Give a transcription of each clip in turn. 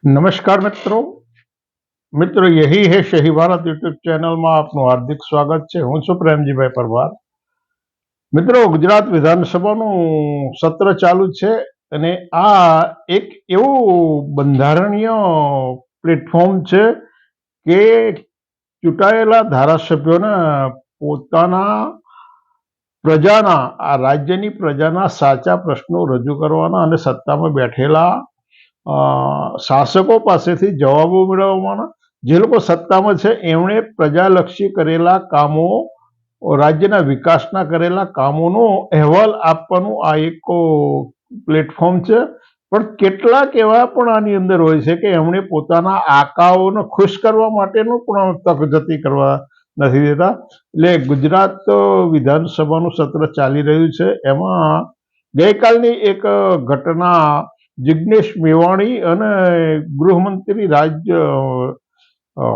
नमस्कार मित्रों। यही है शही भारत यूट्यूब चैनल में आपનું હાર્દિક સ્વાગત છે। હું છું પ્રેમજીભાઈ પરમાર। મિત્રો, ગુજરાત વિધાનસભાનું સત્ર ચાલુ છે અને આ એક એવું બંધારણીય પ્લેટફોર્મ છે કે ચૂંટાયેલા ધારાસભ્યોને પોતાના પ્રજાના આ રાજ્યની પ્રજાના સાચા પ્રશ્નો રજૂ કરવાના અને સત્તામાં બેઠેલા શાસકો પાસેથી જવાબો મેળવવાના। જે લોકો સત્તામાં છે એમણે પ્રજાલક્ષી કરેલા કામો, રાજ્યના વિકાસના કરેલા કામોનો અહેવાલ આપવાનું આ એક પ્લેટફોર્મ છે। પણ કેટલાક એવા પણ આની અંદર હોય છે કે એમણે પોતાના આકાઓને ખુશ કરવા માટેનું પણ તકજતી કરવા નથી દેતા। એટલે ગુજરાત વિધાનસભાનું સત્ર ચાલી રહ્યું છે। એમાં ગઈકાલની એક ઘટના જિગ્નેશ મેવાણી અને ગૃહમંત્રી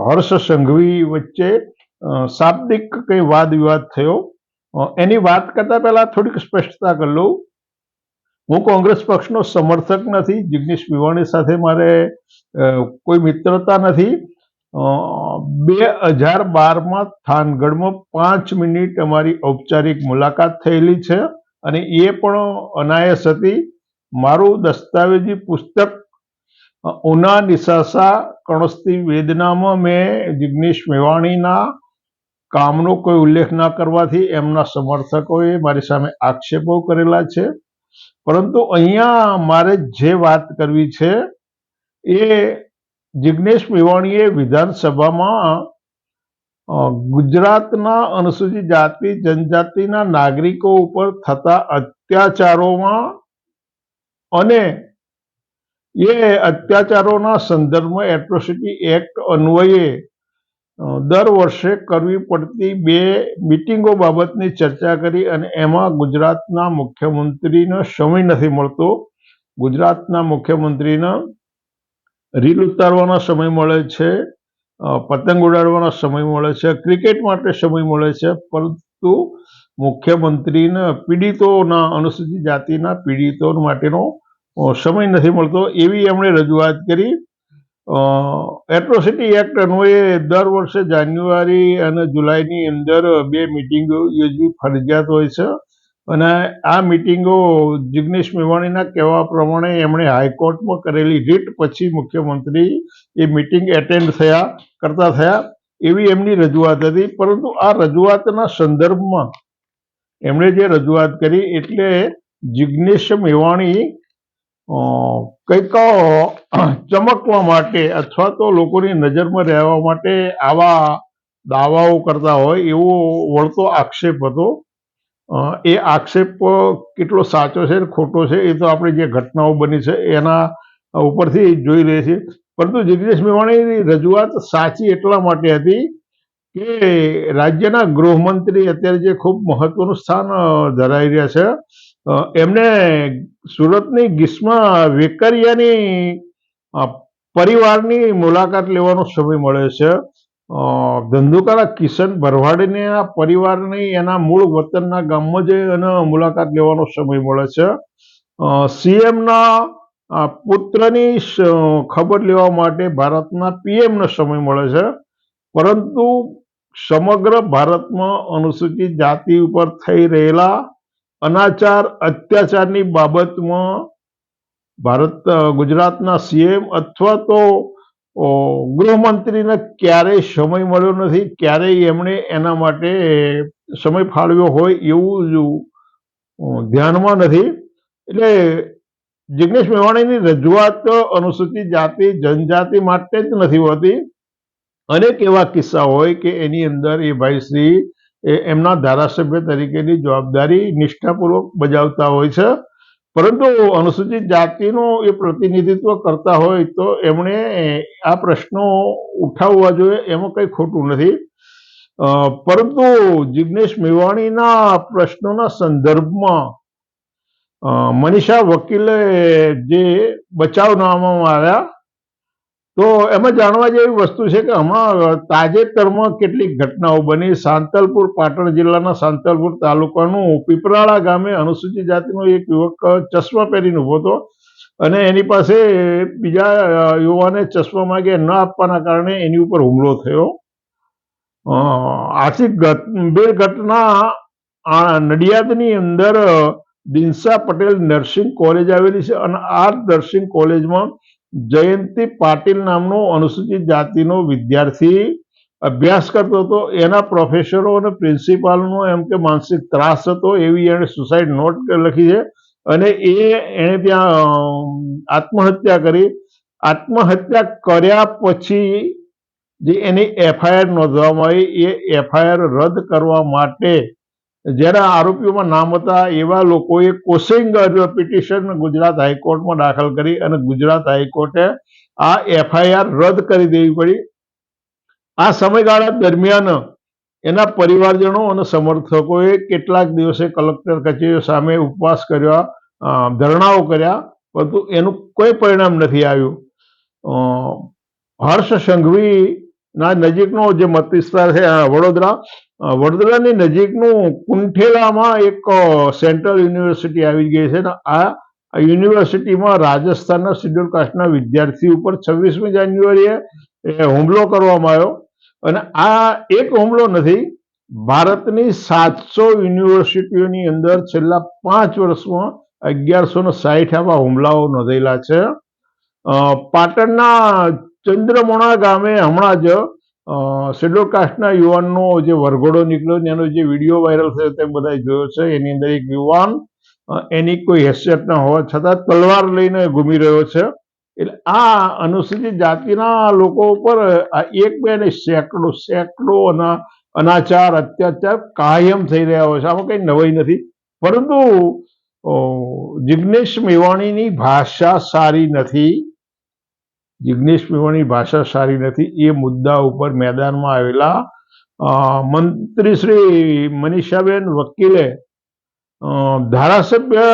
હર્ષ સંઘવી વચ્ચે શાબ્દિક કઈ વાદ વિવાદ થયો। એની વાત કરતા પહેલા થોડીક સ્પષ્ટતા કરી લઉં। હું કોંગ્રેસ પક્ષનો સમર્થક નથી। જિગ્નેશ મેવાણી સાથે મારે કોઈ મિત્રતા નથી। 2012માં થાનગઢમાં 5 મિનિટ અમારી ઔપચારિક મુલાકાત થયેલી છે અને એ પણ અનાયાસ હતી। મારું દસ્તાવેજી પુસ્તક ઉના નિસાસા કણસ્તી વેદનામાં મેં જિગ્નેશ મેવાણીના કામનો કોઈ ઉલ્લેખ ના કરવાથી એમના સમર્થકોએ મારી સામે આક્ષેપો કરેલા છે। પરંતુ અહીંયા મારે જે વાત કરવી છે એ જિગ્નેશ મેવાણીએ વિધાનસભામાં ગુજરાતના અનુસૂચિત જાતિ જનજાતિના નાગરિકો ઉપર થતા અત્યાચારોમાં અને એ અત્યાચારોના સંદર્ભમાં એટ્રોસિટી એક્ટ અન્વયે દર વર્ષે કરવી પડતી 2 મિટિંગો બાબતની ચર્ચા કરી અને એમાં ગુજરાતના મુખ્યમંત્રીને સમય નથી મળતો। ગુજરાતના મુખ્યમંત્રીને રીલ ઉતારવાનો સમય મળે છે, પતંગ ઉડાડવાનો સમય મળે છે, ક્રિકેટ માટે સમય મળે છે, પરંતુ મુખ્યમંત્રીને પીડિતોના અનુસૂચિત જાતિના પીડિતો માટેનો સમય નથી મળતો। એવી એમણે રજૂઆત કરી। એટ્રોસિટી એક્ટ અન્વયે દર વર્ષે જાન્યુઆરી અને જુલાઈની અંદર 2 મિટિંગો યોજવી ફરજિયાત હોય છે અને આ મિટિંગો જિગ્નેશ મેવાણીના કહેવા પ્રમાણે એમણે હાઈકોર્ટમાં કરેલી રીટ પછી મુખ્યમંત્રી એ મિટિંગ એટેન્ડ કરતા થયા એવી એમની રજૂઆત હતી। પરંતુ આ રજૂઆતના સંદર્ભમાં એમણે જે રજૂઆત કરી એટલે જિગ્નેશ મેવાણી કંઈક ચમકવા માટે અથવા તો લોકોની નજરમાં રહેવા માટે આવા દાવાઓ કરતા હોય એવો વળતો આક્ષેપ હતો। એ આક્ષેપ કેટલો સાચો છે ખોટો છે એ તો આપણે જે ઘટનાઓ બની છે એના ઉપરથી જોઈ રહી છીએ। પરંતુ જિગ્નેશ મેવાણીની રજૂઆત સાચી એટલા માટે હતી કે રાજ્યના ગૃહમંત્રી અત્યારે જે ખૂબ મહત્વનું સ્થાન ધરાવી રહ્યા છે એમને સુરતની ગીસમાં વેકરિયાની પરિવારની મુલાકાત લેવાનો સમય મળે છે। ધંધુકાના કિશન ભરવાડના પરિવારની એના મૂળ વતનના ગામમાં જઈ અને મુલાકાત લેવાનો સમય મળે છે। સીએમના પુત્રની ખબર લેવા માટે ભારતના પીએમને સમય મળે છે। પરંતુ સમગ્ર ભારતમાં અનુસૂચિત જાતિ ઉપર થઈ રહેલા અનાચાર અત્યાચારની બાબતમાં ગુજરાતના સીએમ અથવા તો ગૃહમંત્રીને ક્યારેય સમય મળ્યો નથી, ક્યારેય એમણે એના માટે સમય ફાળવ્યો હોય એવું ધ્યાનમાં નથી। એટલે જિગ્નેશ મેવાણીની રજૂઆત અનુસૂચિત જાતિ જનજાતિ માટે જ નથી હોતી। અનેક એવા કિસ્સા હોય કે એની અંદર એ ભાઈશ્રી એમના ધારાસભ્ય તરીકેની જવાબદારી નિષ્ઠાપૂર્વક બજાવતા હોય છે, પરંતુ અનુસૂચિત જાતિનું એ પ્રતિનિધિત્વ કરતા હોય તો એમણે આ પ્રશ્નો ઉઠાવવા જોઈએ, એમાં કંઈ ખોટું નથી। પરંતુ જિગ્નેશ મેવાણીના પ્રશ્નોના સંદર્ભમાં મનીષા વકીલે જે બચાવનામામાં આવ્યા તો એમાં જાણવા જેવી વસ્તુ છે કે હમણાં તાજેતરમાં કેટલીક ઘટનાઓ બની। સાંતલપુર, પાટણ જિલ્લાના સાંતલપુર તાલુકાનું પીપરાળા ગામે અનુસૂચિત જાતિનો એક યુવક ચશ્મા પહેરીને ઉભો હતો અને એની પાસે બીજા યુવાને ચશ્મા માંગે ન આપવાના કારણે એની ઉપર હુમલો થયો. આથી ગંભીર ઘટના નડિયાદની અંદર દિનસા પટેલ નર્સિંગ કોલેજ આવેલી છે અને આ નર્સિંગ કોલેજમાં જયંતિ પાટીલ નામનો અનુસૂચિત જાતિનો વિદ્યાર્થી અભ્યાસ કરતો હતો. એના પ્રોફેસરો અને પ્રિન્સિપાલનો એમ કે માનસિક ત્રાસ હતો એવી એણે સુસાઇડ નોટ લખી છે અને એણે ત્યાં આત્મહત્યા કરી. આત્મહત્યા કર્યા પછી જે એની એફઆઈઆર નોંધવામાં આવી એ એફઆઈઆર રદ કરવા માટે જેના આરોપીઓમાં નામ હતા એવા લોકોએ કોસિંગ પિટિશન ગુજરાત હાઈકોર્ટમાં દાખલ કરી અને ગુજરાત હાઈકોર્ટે આ એફઆઈઆર રદ કરી દેવી પડી. આ સમયગાળા દરમિયાન એના પરિવારજનો અને સમર્થકોએ કેટલાક દિવસે કલેક્ટર કચેરીઓ સામે ઉપવાસ કર્યા, ધરણાઓ કર્યા, પરંતુ એનું કોઈ પરિણામ નથી આવ્યું. હર્ષ સંઘવી ના નજીકનો જે મત વિસ્તાર છે વડોદરાની નજીકનું કુંઠેલામાં એક સેન્ટ્રલ યુનિવર્સિટી આવી ગઈ છે. આ યુનિવર્સિટીમાં રાજસ્થાનના શેડ્યુલ કાસ્ટના વિદ્યાર્થી ઉપર 26મી જાન્યુઆરીએ હુમલો કરવામાં આવ્યો અને આ એક હુમલો નથી, ભારતની 700 યુનિવર્સિટીઓની અંદર છેલ્લા 5 વર્ષમાં 1160 આવા હુમલાઓ નોંધેલા છે. પાટણના ચંદ્રમોણા ગામે હમણાં જ શેડ્યુલ કાસ્ટના યુવાનનો જે વરઘોડો નીકળ્યો એનો જે વિડીયો વાયરલ થયો તે બધાએ જોયો છે. એની અંદર એક યુવાન એની કોઈ હેસિયત ન હોવા છતાં તલવાર લઈને ઘૂમી રહ્યો છે. એટલે આ અનુસૂચિત જાતિના લોકો ઉપર એક બે ને સેંકડો અનાચાર અત્યાચાર કાયમ થઈ રહ્યા હોય છે. આમાં કઈ નવાઈ નથી, પરંતુ જિગ્નેશ મેવાણીની ભાષા સારી નથી. જિગ્નેશ મેવાણીની ભાષા સારી નથી એ મુદ્દા ઉપર મેદાનમાં આવેલા મંત્રી શ્રી મનીષાબેન વકીલે ધારાસભ્ય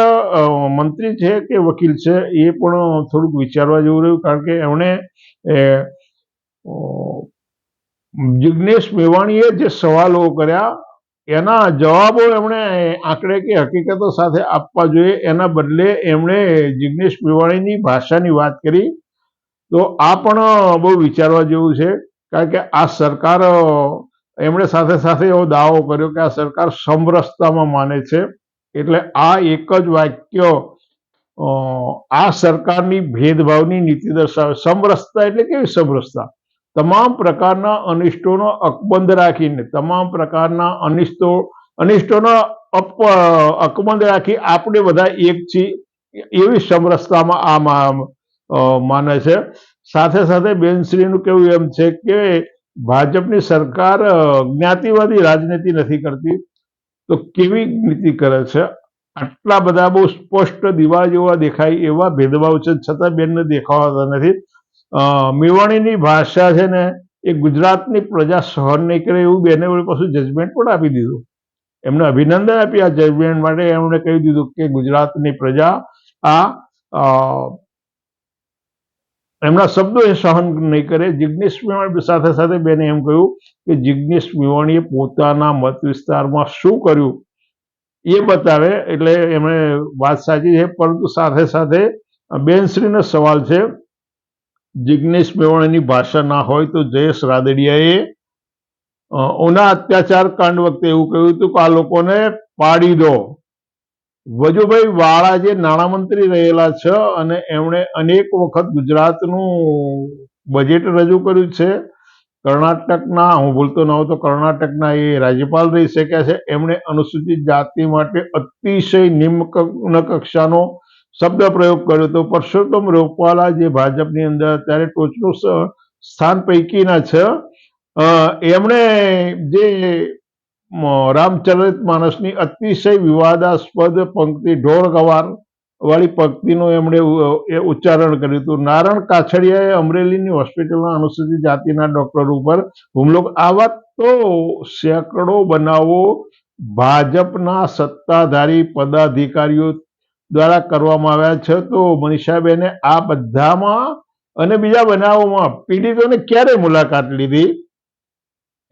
મંત્રી છે કે વકીલ છે એ પણ થોડુંક વિચારવા જેવું રહ્યું, કારણ કે એમણે જિગ્નેશ મેવાણીએ જે સવાલો કર્યા એના જવાબો એમણે આંકડે કે હકીકતો સાથે આપવા જોઈએ. એના બદલે એમણે જિગ્નેશ મેવાણીની ભાષાની વાત કરી. તો આ પણ બહુ વિચારવા જેવું છે, કારણ કે આ સરકાર, એમણે સાથે સાથે એવો દાવો કર્યો કે આ સરકાર સમરસતામાં માને છે. એટલે આ એક જ વાક્ય આ સરકારની ભેદભાવની નીતિ દર્શાવે. સમરસતા એટલે કેવી સમરસતા? તમામ પ્રકારના અનિષ્ટોનો અકબંધ રાખીને, તમામ પ્રકારના અનિષ્ટોનો અકબંધ રાખી આપણે બધા એક છીએ એવી સમરસતામાં આ માને છે. સાથે સાથે બેનશ્રીનું કેવું એમ છે કે ભાજપની સરકાર જ્ઞાતિવાદી રાજનીતિ નથી કરતી તો કેવી નીતિ કરે છે? આટલા બધા બહુ સ્પષ્ટ દીવા જેવા દેખાય એવા ભેદભાવ છે છતાં બેનને દેખાવાતા નથી. મેવાણીની ભાષા છે ને એ ગુજરાતની પ્રજા સહન નહીં કરે એવું બેને વળી પાછું જજમેન્ટ પણ આપી દીધું. એમને અભિનંદન આપી આ જજમેન્ટ માટે. એમણે કહી દીધું કે ગુજરાતની પ્રજા એમના શબ્દો એ સહન નહીં કરે. જિગ્નેશ મેવાણી સાથે સાથે બેને એમ કહ્યું કે જિગ્નેશ મેવાણીએ પોતાના મત વિસ્તારમાં શું કર્યું એ બતાવે. એટલે એમણે વાત સાચી છે, પરંતુ સાથે સાથે બેનશ્રીનો સવાલ છે, જિગ્નેશ મેવાણીની ભાષા ના હોય તો જયેશ રાદડિયાએ ઉના અત્યાચાર કાંડ વખતે એવું કહ્યું હતું કે આ લોકોને પાડી દો. વજુભાઈ વાળા જે નાણામંત્રી રહેલા છે અને એમણે અનેક વખત ગુજરાતનું બજેટ રજૂ કર્યું છે. કર્ણાટકના, હું ભૂલતો ન હોઉં તો કર્ણાટકના એ રાજ્યપાલ રહી શક્યા છે. એમણે અનુસૂચિત જાતિ માટે અતિશય નિમ્ન કક્ષાનો શબ્દ પ્રયોગ કર્યો હતો. પરસોત્તમ રૂપાલા જે ભાજપની અંદર અત્યારે ટોચનું સ્થાન પૈકીના છે, એમણે જે રામચરિત માનસની અતિશય વિવાદાસ્પદ પંક્તિ, ઢોર ગવાર વાળી પંક્તિનું એમણે ઉચ્ચારણ કર્યું હતું. નારણ કાછડિયાએ અમરેલીની હોસ્પિટલના અનુસૂચિત જાતિના ડોક્ટર ઉપર હુમલો. આવા તો સેંકડો બનાવો ભાજપના સત્તાધારી પદાધિકારીઓ દ્વારા કરવામાં આવ્યા છે. તો મનીષાબેને આ બધામાં અને બીજા બનાવોમાં પીડિતોને ક્યારે મુલાકાત લીધી?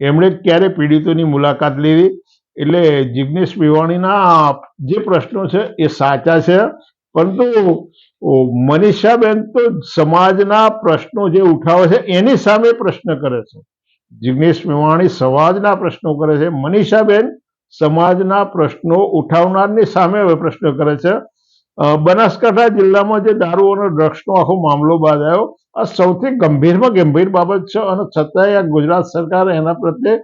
એમણે ક્યારે પીડિતોની મુલાકાત લીધી? એટલે જિગ્નેશ મેવાણીના જે પ્રશ્નો છે એ સાચા છે, પરંતુ મનીષાબેન તો સમાજના પ્રશ્નો જે ઉઠાવે છે એની સામે પ્રશ્ન કરે છે. જિગ્નેશ મેવાણી સમાજના પ્રશ્નો કરે છે, મનીષાબેન સમાજના પ્રશ્નો ઉઠાવનારની સામે હવે પ્રશ્ન કરે છે. બનાસકાંઠા જિલ્લામાં જે દારૂ અને ડ્રગ્સનો આખો મામલો બાદ આવ્યો, આ સૌથી ગંભીરમાં ગંભીર બાબત છે અને છતાંય આ ગુજરાત સરકાર એના પ્રત્યે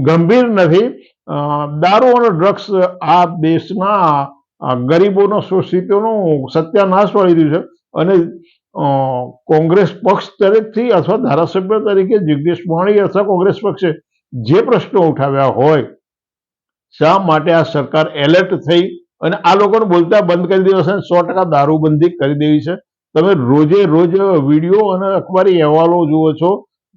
ગંભીર નથી. દારૂ અને ડ્રગ્સ આ દેશના ગરીબોનો શોષિતોનો સત્યાનાશ વાળી રહ્યું છે અને કોંગ્રેસ પક્ષ તરફથી અથવા ધારાસભ્ય તરીકે જિગ્નેશ મેવાણી અથવા કોંગ્રેસ પક્ષે જે પ્રશ્નો ઉઠાવ્યા હોય, શા માટે આ સરકાર એલર્ટ થઈ અને આ લોકોને બોલતા બંધ કરી દેવા છે, 100% દારૂબંધી કરી દેવી છે. તમે રોજે રોજ વિડીયો અને અખબારી અહેવાલો જુઓ છો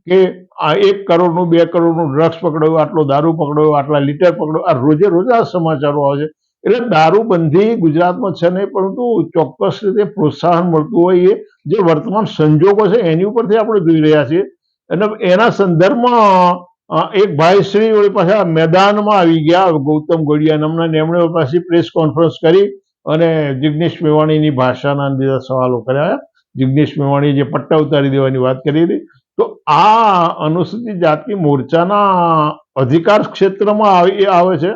કે આ 1 કરોડનું 2 કરોડનું ડ્રગ્સ પકડાયું, આટલો દારૂ પકડાયો, આટલા લીટર પકડાયો, આ રોજે રોજ આ સમાચારો આવે છે. એટલે દારૂબંધી ગુજરાતમાં છે નહીં, પરંતુ ચોક્કસ રીતે પ્રોત્સાહન મળતું હોય એ જે વર્તમાન સંજોગો છે એની ઉપરથી આપણે જોઈ રહ્યા છીએ. અને એના સંદર્ભમાં એક ભાઈશ્રી વળી પાછા મેદાનમાં આવી ગયા, ગૌતમ ગોડિયા નામના, એમણે પાછી પ્રેસ કોન્ફરન્સ કરી અને જિગ્નેશ મેવાણીની ભાષાના બધા સવાલો કર્યા. જિગ્નેશ મેવાણીએ જે પટ્ટા ઉતારી દેવાની વાત કરી હતી, તો આ અનુસૂચિત જાતિ મોરચાના અધિકાર ક્ષેત્રમાં આવે છે.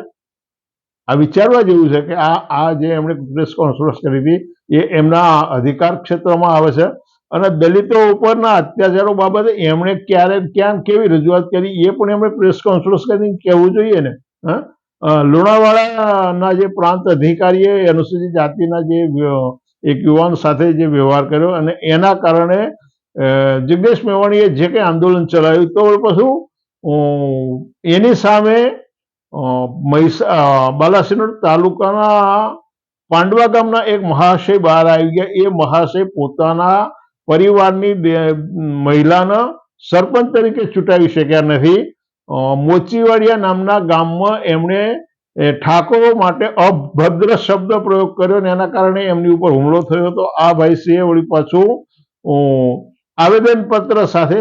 આ વિચારવા જેવું છે કે આ જે એમણે પ્રેસ કોન્ફરન્સ કરી હતી એ એમના અધિકાર ક્ષેત્રમાં આવે છે. અને દલિતો ઉપરના અત્યાચારો બાબતે એમણે ક્યારે ક્યાં કેવી રજૂઆત કરી એ પણ એમણે પ્રેસ કોન્ફરન્સ કરીને કહેવું જોઈએ ને. લુણાવાડાના જે પ્રાંત અધિકારીએ અનુસૂચિત જાતિના જે એક યુવાન સાથે જે વ્યવહાર કર્યો અને એના કારણે જિગ્નેશ મેવાણીએ જે કંઈ આંદોલન ચલાવ્યું, તો પાછું એની સામે બાલાસિનોર તાલુકાના પાંડવા ગામના એક મહાશય બહાર આવી ગયા. એ મહાશય પોતાના પરિવારની મહિલાના સરપંચ તરીકે ચૂંટાવી શક્યા નથી. મોચીવાડિયા નામના ગામમાં એમણે ઠાકોરો માટે અભદ્ર શબ્દ પ્રયોગ કર્યો અને એના કારણે એમની ઉપર હુમલો થયો હતો. આ ભાઈશ્રીએ વળી પાછું આવેદનપત્ર સાથે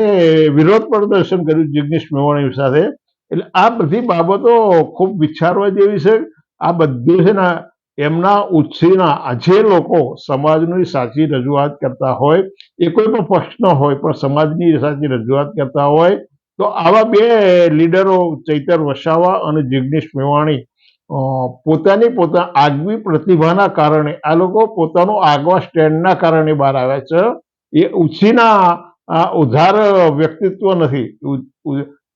વિરોધ પ્રદર્શન કર્યું જિગ્નેશ મેવાણી સાથે. એટલે આ બધી બાબતો ખૂબ વિચારવા જેવી છે. આ બધું છે ને એમના ઉછીના જે લોકો સમાજની સાચી રજૂઆત કરતા હોય, એ કોઈ પણ પક્ષનો હોય પણ સમાજની સાચી રજૂઆત કરતા હોય, તો આવા બે લીડરો ચૈતર વસાવા અને જિગ્નેશ મેવાણી પોતાની આગવી પ્રતિભાના કારણે, આ લોકો પોતાનું આગવા સ્ટેન્ડના કારણે બહાર આવ્યા છે. એ ઉછીના ઉધાર વ્યક્તિત્વ નથી.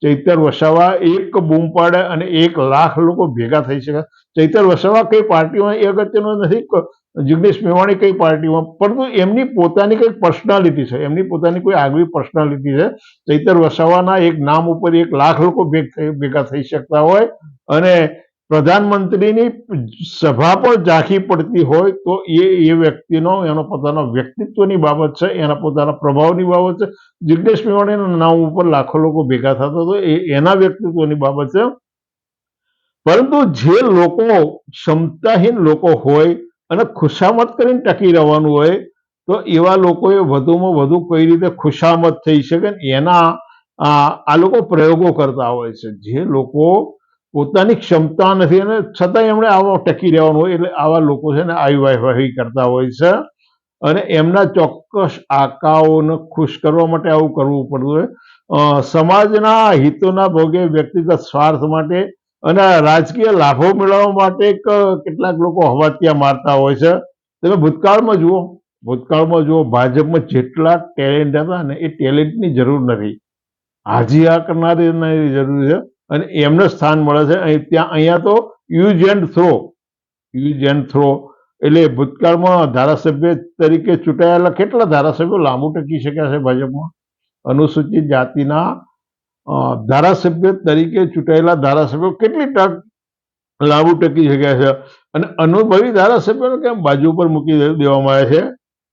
ચૈતર વસાવા એક બૂમ પાડે અને 1 લાખ લોકો ભેગા થઈ શકે. ચૈતર વસાવા કઈ પાર્ટીમાં એ અગત્યનો નથી, જિગ્નેશ મેવાણી કઈ પાર્ટીમાં, પરંતુ એમની પોતાની કઈ પર્સનાલિટી છે, એમની પોતાની કોઈ આગવી પર્સનાલિટી છે. ચૈતર વસાવાના એક નામ ઉપર 1 લાખ લોકો ભેગા થઈ શકતા હોય અને પ્રધાનમંત્રીની સભા પણ ઝાંખી પડતી હોય, તો એ વ્યક્તિનો એનો પોતાના વ્યક્તિત્વની બાબત છે, એના પોતાના પ્રભાવની બાબત છે. જિગ્નેશ મેવાણીના નામ ઉપર લાખો લોકો ભેગા થતા, તો એના વ્યક્તિત્વની બાબત છે. પરંતુ જે લોકો ક્ષમતાહીન લોકો હોય અને ખુશામત કરીને ટકી રહેવાનું હોય, તો એવા લોકોએ વધુમાં વધુ કઈ રીતે ખુશામત થઈ શકે એના આ લોકો પ્રયોગો કરતા હોય છે. જે લોકો પોતાની ક્ષમતા નથી અને છતાંય એમણે આવા ટકી રહેવાનું હોય, એટલે આવા લોકો છે ને આઈ કરતા હોય છે અને એમના ચોક્કસ આકાઓને ખુશ કરવા માટે આવું કરવું પડતું હોય. સમાજના હિતોના ભોગે વ્યક્તિગત સ્વાર્થ માટે અને રાજકીય લાભો મેળવવા માટે કેટલાક લોકો હવાતિયા મારતા હોય છે. તમે ભૂતકાળમાં જુઓ ભાજપમાં જેટલા ટેલેન્ટ હતા ને, એ ટેલેન્ટની જરૂર નથી, હાજીયા કરનારની જરૂર છે અને એમને સ્થાન મળે છે. અહીંયા તો યુઝ એન્ડ થ્રો. એટલે ભૂતકાળમાં ધારાસભ્ય તરીકે ચૂંટાયેલા કેટલા ધારાસભ્યો લાંબુ ટકી શક્યા છે ભાજપમાં? અનુસૂચિત જાતિના ધારાસભ્ય તરીકે ચૂંટાયેલા ધારાસભ્યો કેટલી તક લાંબુ ટકી શક્યા છે અને અનુભવી ધારાસભ્યોને કેમ બાજુ પર મૂકી દેવામાં આવે છે?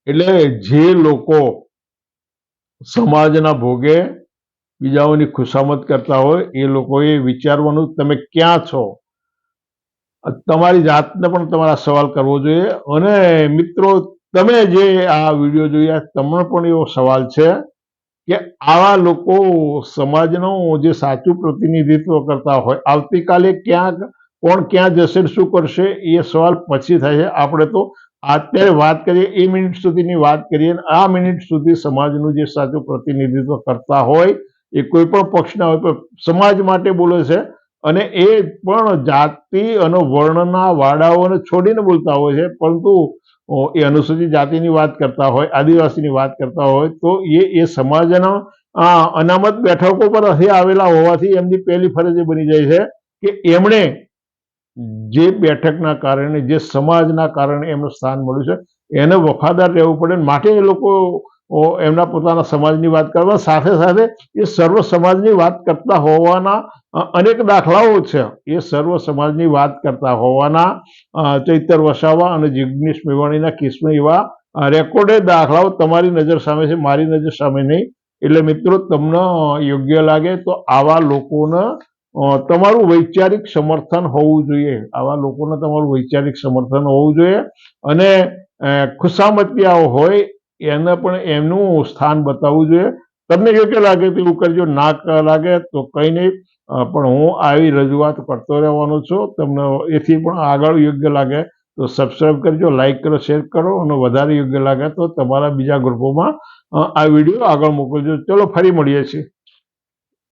એટલે જે લોકો સમાજના ભોગે બીજાઓની ખુશામત કરતા હોય, એ લોકોએ વિચારવાનું તમે ક્યાં છો, તમારી જાતને પણ તમારા સવાલ કરવો જોઈએ. અને મિત્રો, તમે જે આ વિડીયો જોયા, તમને પણ એવો સવાલ છે કે આવા લોકો સમાજનું જે સાચું પ્રતિનિધિત્વ કરતા હોય, આવતીકાલે કોણ ક્યાં જશે, શું કરશે, એ સવાલ પછી થાય છે. આપણે તો અત્યારે વાત કરીએ એ મિનિટ સુધીની વાત કરીએ, આ મિનિટ સુધી સમાજનું જે સાચું પ્રતિનિધિત્વ કરતા હોય એ કોઈ પણ પક્ષના હોય પણ સમાજ માટે બોલે છે, અને એ પણ જાતિ અને વર્ણના વાડાઓને છોડીને બોલતા હોય છે. પરંતુ એ અનુસૂચિત જાતિની વાત કરતા હોય, આદિવાસીની વાત કરતા હોય તો એ સમાજના અનામત બેઠકો પર અહીં આવેલા હોવાથી એમની પહેલી ફરજ એ બની જાય છે કે એમણે જે બેઠકના કારણે, જે સમાજના કારણે એમનું સ્થાન મળ્યું છે એને વફાદાર રહેવું પડે. માટે એ લોકો એમના પોતાના સમાજની વાત કરવા સાથે સાથે એ સર્વ સમાજની વાત કરતા હોવાના અનેક દાખલાઓ છે. એ સર્વ સમાજની વાત કરતા હોવાના ચૈતર વસાવા અને જિગ્નેશ મેવાણીના કેસમાં એવા રેકોર્ડેડ દાખલાઓ તમારી નજર સામે છે, મારી નજર સામે નહીં. એટલે મિત્રો, તમને યોગ્ય લાગે તો આવા લોકોને તમારું વૈચારિક સમર્થન હોવું જોઈએ. આવા લોકોને તમારું વૈચારિક સમર્થન હોવું જોઈએ, અને ખુશામતિયાઓ હોય એને પણ એમનું સ્થાન બતાવવું જોઈએ. તમને યોગ્ય લાગે તો એવું કરજો, ના લાગે તો કંઈ નહીં, પણ હું આવી રજૂઆત કરતો રહેવાનો છું. તમને એથી પણ આગળ યોગ્ય લાગે તો સબસ્ક્રાઈબ કરજો, લાઈક કરો, શેર કરો, અને વધારે યોગ્ય લાગે તો તમારા બીજા ગ્રુપોમાં આ વિડીયો આગળ મોકલજો. ચલો, ફરી મળીએ છીએ.